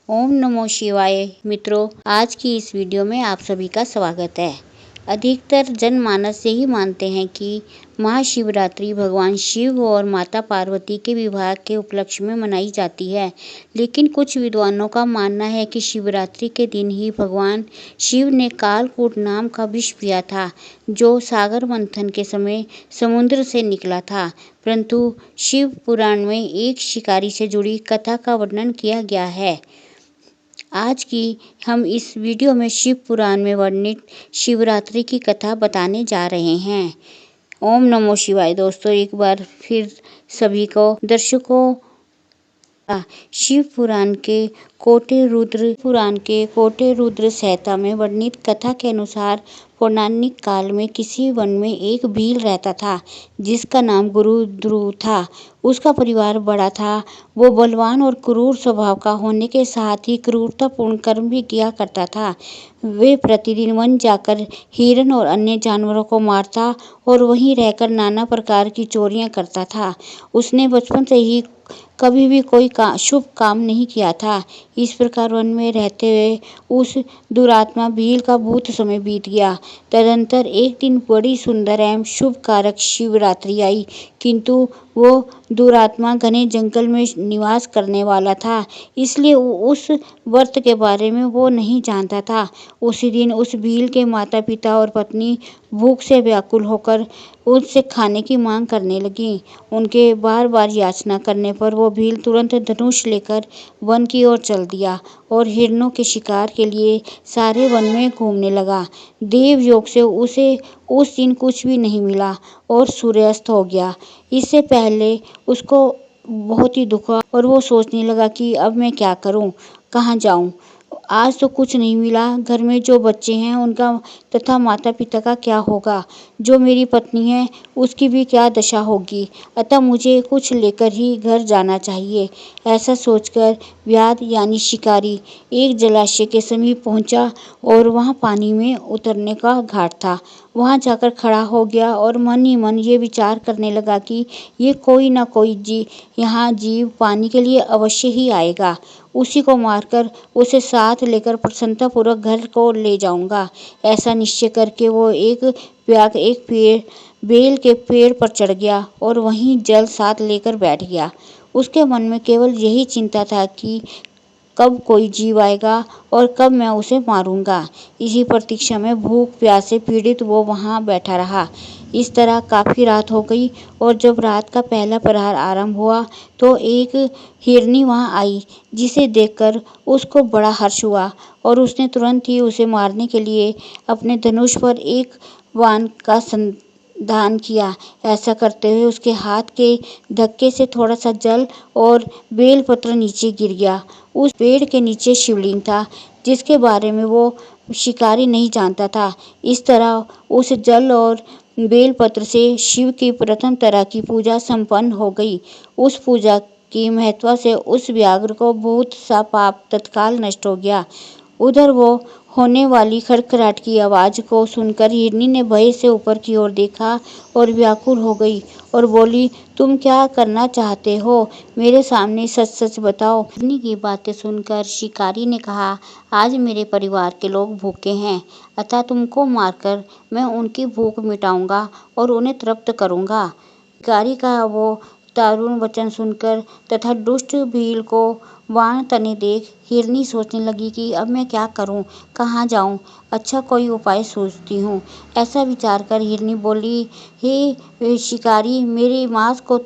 ओम नमो शिवाय। मित्रों, आज की इस वीडियो में आप सभी का स्वागत है। अधिकतर जनमानस यही मानते हैं कि महाशिवरात्रि भगवान शिव और माता पार्वती के विवाह के उपलक्ष्य में मनाई जाती है। लेकिन कुछ विद्वानों का मानना है कि शिवरात्रि के दिन ही भगवान शिव ने कालकूट नाम का विष पिया था, जो सागर मंथन के समय समुद्र से निकला था। परंतु शिव पुराण में एक शिकारी से जुड़ी कथा का वर्णन किया गया है। आज की हम इस वीडियो में शिव पुराण में वर्णित शिवरात्रि की कथा बताने जा रहे हैं। ओम नमो शिवाय। दोस्तों, एक बार फिर सभी को दर्शकों शिव पुराण के कोटे रुद्र संहिता में वर्णित कथा के अनुसार पौराणिक काल में किसी वन में एक भील रहता था, जिसका नाम गुरु ध्रुव था। उसका परिवार बड़ा था। वो बलवान और क्रूर स्वभाव का होने के साथ ही क्रूरतापूर्ण कर्म भी किया करता था। वे प्रतिदिन वन जाकर हिरण और अन्य जानवरों को मारता और वहीं रहकर नाना प्रकार की चोरियां करता था। उसने बचपन से ही कभी भी कोई शुभ काम नहीं किया था। इस प्रकार वन में रहते हुए उस दुरात्मा भील का बहुत समय बीत गया। तदंतर एक दिन बड़ी सुंदर एवं शुभ कारक शिवरात्रि आई, किंतु वो दुरात्मा घने जंगल में निवास करने वाला था, इसलिए उस व्रत के बारे में वो नहीं जानता था। उसी दिन उस भील के माता पिता और पत्नी भूख से व्याकुल होकर उससे खाने की मांग करने लगी। उनके बार बार याचना करने पर वो भील तुरंत धनुष लेकर वन की ओर चल दिया और हिरणों के शिकार के लिए सारे वन में घूमने लगा। देवयोग से उसे उस दिन कुछ भी नहीं मिला और सूर्यास्त हो गया। इससे पहले उसको बहुत ही दुख हुआ और वो सोचने लगा कि अब मैं क्या करूं, कहाँ जाऊं। आज तो कुछ नहीं मिला, घर में जो बच्चे हैं उनका तथा माता पिता का क्या होगा, जो मेरी पत्नी है उसकी भी क्या दशा होगी, अतः मुझे कुछ लेकर ही घर जाना चाहिए। ऐसा सोचकर व्याध यानी शिकारी एक जलाशय के समीप पहुंचा और वहां पानी में उतरने का घाट था। वहां जाकर खड़ा हो गया और मन ही मन ये विचार करने लगा कि ये कोई ना कोई यहाँ जीव पानी के लिए अवश्य ही आएगा। उसी को मारकर उसे साथ लेकर प्रसन्नतापूर्वक घर को ले जाऊंगा। ऐसा निश्चय करके वो एक बेल के पेड़ पर चढ़ गया और वहीं जल साथ लेकर बैठ गया। उसके मन में केवल यही चिंता था कि कब कोई जीव आएगा और कब मैं उसे मारूंगा। इसी प्रतीक्षा में भूख प्यास से पीड़ित वो वहां बैठा रहा। इस तरह काफी रात हो गई और जब रात का पहला प्रहर आरंभ हुआ तो एक हिरनी वहां आई, जिसे देखकर उसको बड़ा हर्ष हुआ और उसने तुरंत ही उसे मारने के लिए अपने धनुष पर एक बाण का संधान किया। ऐसा करते हुए उसके हाथ के धक्के से थोड़ा सा जल और बेलपत्र नीचे गिर गया। उस पेड़ के नीचे शिवलिंग था, जिसके बारे में वो शिकारी नहीं जानता था। इस तरह उस जल और बेलपत्र से शिव की प्रथम तरह की पूजा संपन्न हो गई। उस पूजा की महत्ता से उस व्याघ्र को बहुत सा पाप तत्काल नष्ट हो गया। उधर वो होने वाली खड़खड़ाहट की आवाज को सुनकर हिरनी ने भय से ऊपर की ओर देखा और व्याकुल हो गई और बोली, तुम क्या करना चाहते हो? मेरे सामने सच सच बताओ। हिरनी की बातें सुनकर शिकारी ने कहा, आज मेरे परिवार के लोग भूखे हैं, अतः तुमको मारकर मैं उनकी भूख मिटाऊंगा और उन्हें तृप्त करूंगा। शिकारी का वो दारुण वचन सुनकर तथा दुष्ट भील को बाण तने देख हिरनी सोचने लगी कि अब मैं क्या करूं, कहाँ जाऊं, अच्छा कोई उपाय सोचती हूँ। ऐसा विचार कर हिरनी बोली, हे शिकारी, मेरे मांस को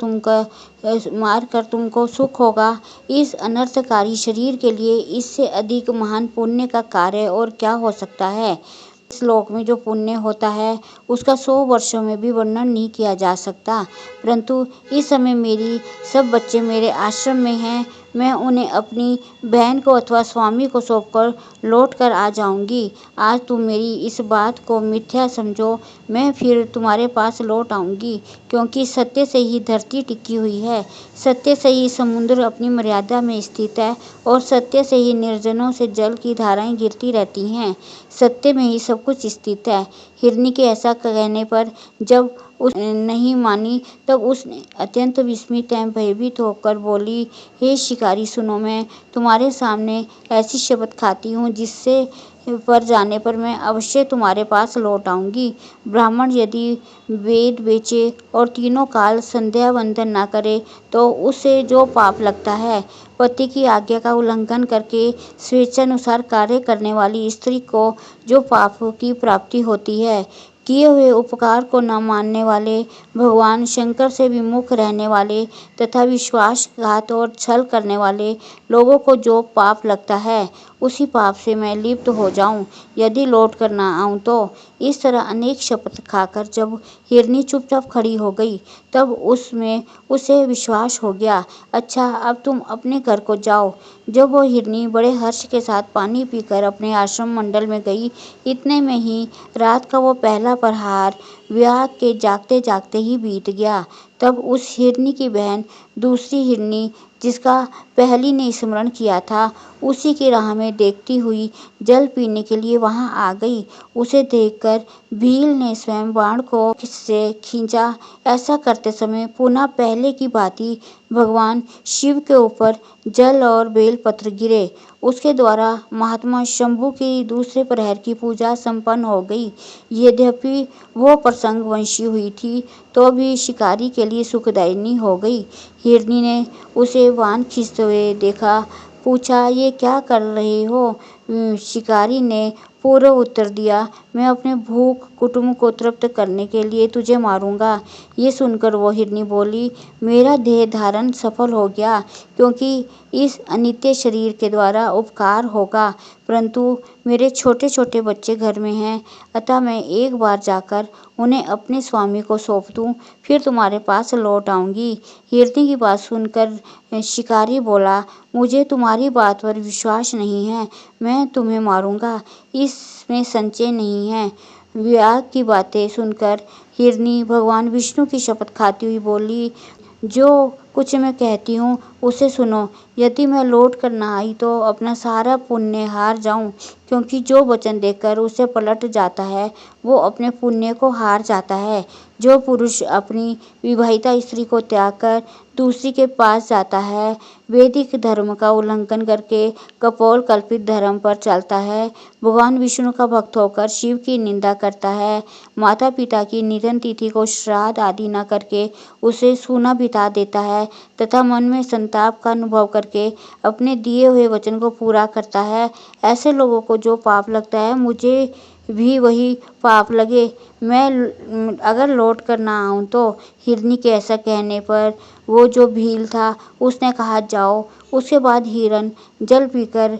मार कर तुमको सुख होगा। इस अनर्थकारी शरीर के लिए इससे अधिक महान पुण्य का कार्य और क्या हो सकता है। इस लोक में जो पुण्य होता है उसका 100 वर्षों में भी वर्णन नहीं किया जा सकता। परंतु इस समय मेरी सब बच्चे मेरे आश्रम में हैं, मैं उन्हें अपनी बहन को अथवा स्वामी को सौंपकर लौट कर आ जाऊंगी। आज तुम मेरी इस बात को मिथ्या समझो, मैं फिर तुम्हारे पास लौट आऊंगी, क्योंकि सत्य से ही धरती टिकी हुई है, सत्य से ही समुद्र अपनी मर्यादा में स्थित है और सत्य से ही निर्जनों से जल की धाराएं गिरती रहती हैं। सत्य में ही सब कुछ स्थित है। हिरनी के ऐसा कहने पर जब नहीं मानी, तब उसने अत्यंत विस्मित एवं भयभीत होकर बोली, हे शिकारी सुनो, मैं तुम्हारे सामने ऐसी शपथ खाती हूँ जिससे पर जाने पर मैं अवश्य तुम्हारे पास लौट आऊंगी। ब्राह्मण यदि वेद बेचे और तीनों काल संध्या वंदन न करे तो उसे जो पाप लगता है, पति की आज्ञा का उल्लंघन करके स्वेच्छानुसार कार्य करने वाली स्त्री को जो पाप की प्राप्ति होती है, किए हुए उपकार को न मानने वाले, भगवान शंकर से विमुख रहने वाले तथा विश्वासघात और छल करने वाले लोगों को जो पाप लगता है, उसी पाप से मैं लिप्त हो जाऊं यदि लौट कर ना आऊं तो। इस तरह अनेक शपथ खाकर जब हिरनी चुपचाप खड़ी हो गई, तब उसमें उसे विश्वास हो गया। अच्छा, अब तुम अपने घर को जाओ। जब वो हिरनी बड़े हर्ष के साथ पानी पीकर अपने आश्रम मंडल में गई, इतने में ही रात का वो पहला प्रहर विवाह के जागते जागते ही बीत गया। तब उस हिरनी की बहन दूसरी हिरनी, जिसका पहली ने स्मरण किया था, उसी की राह में देखती हुई जल पीने के लिए वहां आ गई। उसे देखकर भील ने स्वयं बाण को से खींचा। ऐसा करते समय पुनः पहले की भांति भगवान शिव के ऊपर जल और बेलपत्र गिरे। उसके द्वारा महात्मा शंभु की दूसरे प्रहर की पूजा संपन्न हो गई। यद्यपि वो प्रसंग वंशी हुई थी, तो भी शिकारी के लिए सुखदायिनी हो गई। हिरनी ने उसे बाण खींचते हुए देखा, पूछा, ये क्या कर रहे हो? शिकारी ने पूर्व उत्तर दिया, मैं अपने भूख कुटुंब को तृप्त करने के लिए तुझे मारूंगा। ये सुनकर वो हिरनी बोली, मेरा देह धारण सफल हो गया, क्योंकि इस अनित्य शरीर के द्वारा उपकार होगा, परंतु मेरे छोटे छोटे बच्चे घर में हैं, अतः मैं एक बार जाकर उन्हें अपने स्वामी को सौंप दूं, फिर तुम्हारे पास लौट आऊंगी। हिरनी की बात सुनकर शिकारी बोला, मुझे तुम्हारी बात पर विश्वास नहीं है, मैं तुम्हें मारूंगा, इसमें संशय नहीं है। विवाह की बातें सुनकर हिरनी भगवान विष्णु की शपथ खाती हुई बोली, जो कुछ मैं कहती हूँ उसे सुनो। यदि मैं लौट कर न आई तो अपना सारा पुण्य हार जाऊं, क्योंकि जो वचन देकर उसे पलट जाता है, वो अपने पुण्य को हार जाता है। जो पुरुष अपनी विवाहिता स्त्री को त्याग कर दूसरी के पास जाता है, वैदिक धर्म का उल्लंघन करके कपोल कल्पित धर्म पर चलता है, भगवान विष्णु का भक्त होकर शिव की निंदा करता है, माता पिता की निधन तिथि को श्राद्ध आदि न करके उसे सूना बिता देता है तथा मन में संताप का अनुभव करके अपने दिए हुए वचन को पूरा करता है, ऐसे लोगों को जो पाप लगता है, मुझे भी वही पाप लगे, मैं अगर लौट कर ना आऊं तो। हिरनी के ऐसा कहने पर वो जो भील था, उसने कहा, जाओ। उसके बाद हिरन जल पीकर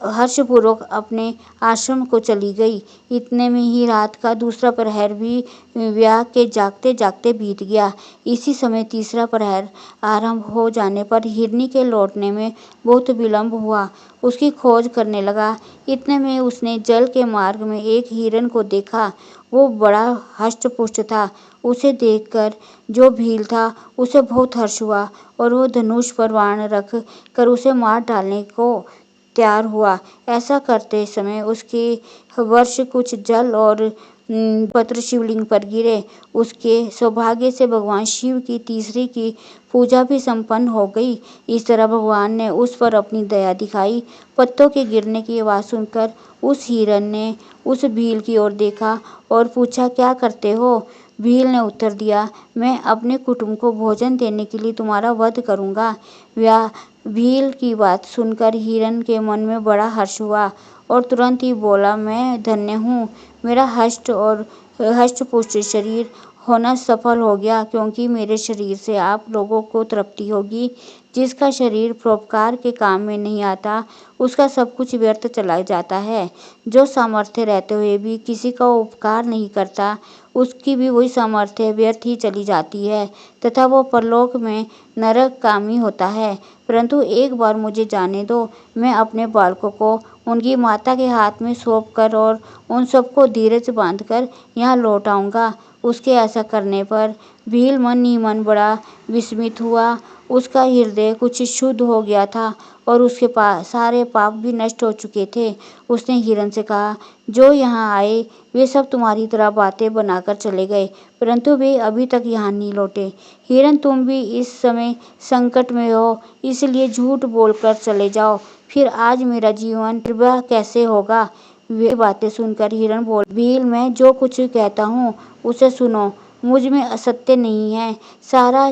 हर्षपूर्वक अपने आश्रम को चली गई। इतने में ही रात का दूसरा प्रहर भी विवाह के जागते जागते बीत गया। इसी समय तीसरा प्रहर आरंभ हो जाने पर हिरनी के लौटने में बहुत विलंब हुआ। उसकी खोज करने लगा। इतने में उसने जल के मार्ग में एक हिरन को देखा। वो बड़ा हष्ट-पुष्ट था। उसे देखकर जो भील था, उसे बहुत हर्ष हुआ और वो धनुष पर बाण रख कर उसे मार डालने को तैयार हुआ। ऐसा करते समय उसके वर्ष कुछ जल और पत्र शिवलिंग पर गिरे। उसके सौभाग्य से भगवान शिव की तीसरी की पूजा भी संपन्न हो गई। इस तरह भगवान ने उस पर अपनी दया दिखाई। पत्तों के गिरने की आवाज़ सुनकर उस हिरन ने उस भील की ओर देखा और पूछा, क्या करते हो? भील ने उत्तर दिया, मैं अपने कुटुंब को भोजन देने के लिए तुम्हारा वध करूंगा। भील की बात सुनकर हिरन के मन में बड़ा हर्ष हुआ और तुरंत ही बोला, मैं धन्य हूँ, मेरा हष्ट-पुष्ट शरीर होना सफल हो गया, क्योंकि मेरे शरीर से आप लोगों को तृप्ति होगी। जिसका शरीर परोपकार के काम में नहीं आता, उसका सब कुछ व्यर्थ चला जाता है। जो सामर्थ्य रहते हुए भी किसी का उपकार नहीं करता, उसकी भी वही सामर्थ्य व्यर्थ ही चली जाती है तथा वो परलोक में नरकगामी होता है। परंतु एक बार मुझे जाने दो, मैं अपने बालकों को उनकी माता के हाथ में सौंप कर और उन सबको धीरज बांधकर यहाँ लौट आऊँगा। उसके ऐसा करने पर भील मन ही मन बड़ा विस्मित हुआ। उसका हृदय कुछ शुद्ध हो गया था और उसके सारे पाप भी नष्ट हो चुके थे। उसने हिरण से कहा, जो यहाँ आए वे सब तुम्हारी तरह बातें बनाकर चले गए, परंतु वे अभी तक यहाँ नहीं लौटे। हिरण, तुम भी इस समय संकट में हो, इसलिए झूठ बोलकर चले जाओ, फिर आज मेरा जीवन निर्वाह कैसे होगा। वे बातें सुनकर हिरण बोल, भील, मैं जो कुछ कहता हूँ उसे सुनो। मुझ में असत्य नहीं है। सारा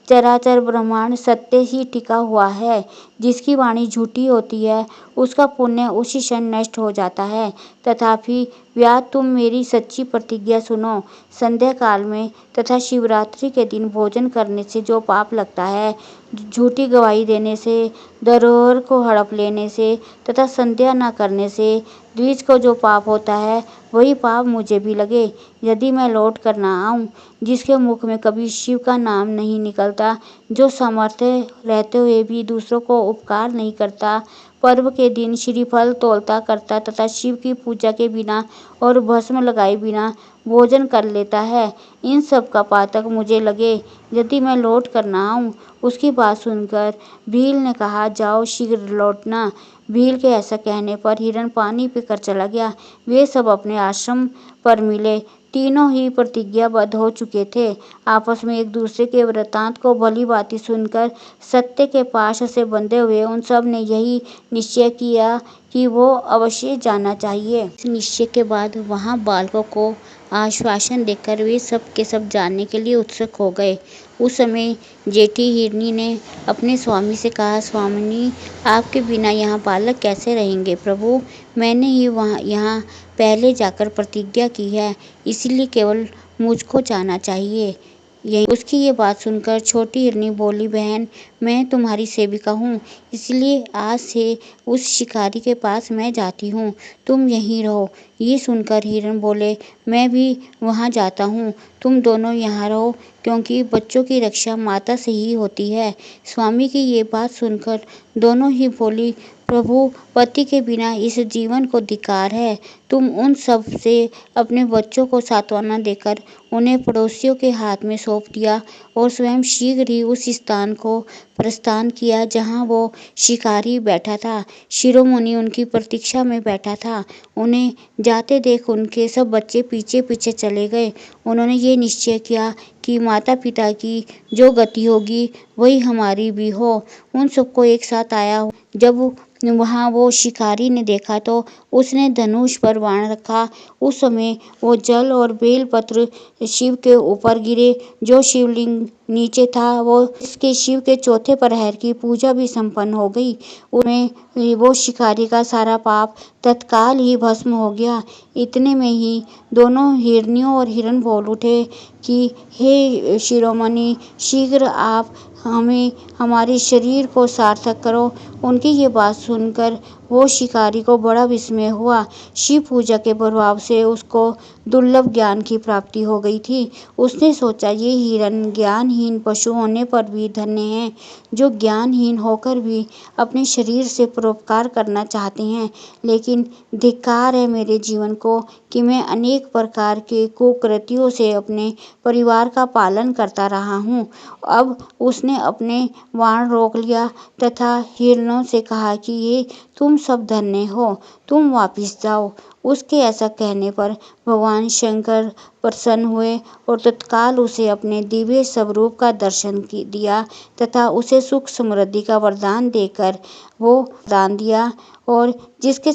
चराचर ब्रह्मांड सत्य ही टिका हुआ है। जिसकी वाणी झूठी होती है उसका पुण्य उसी क्षण नष्ट हो जाता है। तथापि व्याध, तुम मेरी सच्ची प्रतिज्ञा सुनो। संध्या काल में तथा शिवरात्रि के दिन भोजन करने से जो पाप लगता है, झूठी गवाही देने से, धरोहर को हड़प लेने से तथा संध्या न करने से द्विज को जो पाप होता है, वही पाप मुझे भी लगे यदि मैं लौट कर न आऊं। जिसके मुख में कभी शिव का नाम नहीं निकलता, जो सामर्थ्य रहते हुए भी दूसरों को उपकार नहीं करता, पर्व के दिन श्रीफल तौलता करता तथा शिव की पूजा के बिना और भस्म लगाए बिना भोजन कर लेता है, इन सब का पातक मुझे लगे यदि मैं लौट कर न आऊं। उसकी बात सुनकर भील ने कहा, जाओ, शीघ्र लौटना। भील के ऐसा कहने पर हिरण पानी पीकर चला गया। वे सब अपने आश्रम पर मिले। तीनों ही प्रतिज्ञाबद्ध हो चुके थे। आपस में एक दूसरे के वृत्तांत को भली भांति सुनकर सत्य के पाश से बंधे हुए उन सब ने यही निश्चय किया कि वो अवश्य जाना चाहिए। इस निश्चय के बाद वहां बालकों को आश्वासन देकर वे सब के सब जानने के लिए उत्सुक हो गए। उस समय जेठी हिरनी ने अपने स्वामी से कहा, स्वामिनी, आपके बिना यहाँ बालक कैसे रहेंगे। प्रभु, मैंने ही यहाँ पहले जाकर प्रतिज्ञा की है, इसलिए केवल मुझको जाना चाहिए। यही उसकी ये बात सुनकर छोटी हिरनी बोली, बहन, मैं तुम्हारी सेविका हूँ, इसलिए आज से उस शिकारी के पास मैं जाती हूँ, तुम यहीं रहो। ये सुनकर हिरण बोले, मैं भी वहाँ जाता हूँ, तुम दोनों यहाँ रहो, क्योंकि बच्चों की रक्षा माता से ही होती है। स्वामी की ये बात सुनकर दोनों ही बोली, प्रभु, पति के बिना इस जीवन को धिक्कार है। तुम उन सब से अपने बच्चों को सांत्वना देकर उन्हें पड़ोसियों के हाथ में सौंप दिया और स्वयं शीघ्र ही उस स्थान को प्रस्थान किया जहाँ वो शिकारी बैठा था। शिरोमणि उनकी प्रतीक्षा में बैठा था। उन्हें जाते देख उनके सब बच्चे पीछे पीछे चले गए। उन्होंने ये निश्चय किया कि माता पिता की जो गति होगी वही हमारी भी हो। उन सबको एक साथ आया जब वहाँ वो शिकारी ने देखा तो उसने धनुष पर बाण रखा। उस समय वो जल और बेलपत्र शिव के ऊपर गिरे। जो शिवलिंग नीचे था वो इसके शिव के चौथे प्रहर की पूजा भी संपन्न हो गई। उसमें वो शिकारी का सारा पाप तत्काल ही भस्म हो गया। इतने में ही दोनों हिरनियों और हिरण बोल उठे कि हे शिरोमणि, शीघ्र आप हमें हमारे शरीर को सार्थक करो। उनकी ये बात सुनकर वो शिकारी को बड़ा विस्मय हुआ। शिव पूजा के प्रभाव से उसको दुर्लभ ज्ञान की प्राप्ति हो गई थी। उसने सोचा, ये हिरण ज्ञानहीन पशु होने पर भी धन्य हैं, जो ज्ञानहीन होकर भी अपने शरीर से परोपकार करना चाहते हैं। लेकिन धिक्कार है मेरे जीवन को कि मैं अनेक प्रकार के कुकृत्यों से अपने परिवार का पालन करता रहा हूँ। अब उसने अपने बाण रोक लिया तथा हिरणों से कहा कि ये तुम सब धन्य हो, तुम वापिस जाओ। उसके ऐसा कहने पर भगवान शंकर प्रसन्न हुए और तत्काल उसे अपने दिव्य स्वरूप का दर्शन दिया तथा उसे सुख समृद्धि का वरदान देकर वो दान दिया। और जिसके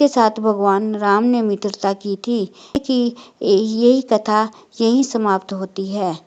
साथ भगवान राम ने मित्रता की थी कि यही कथा यहीं समाप्त होती है।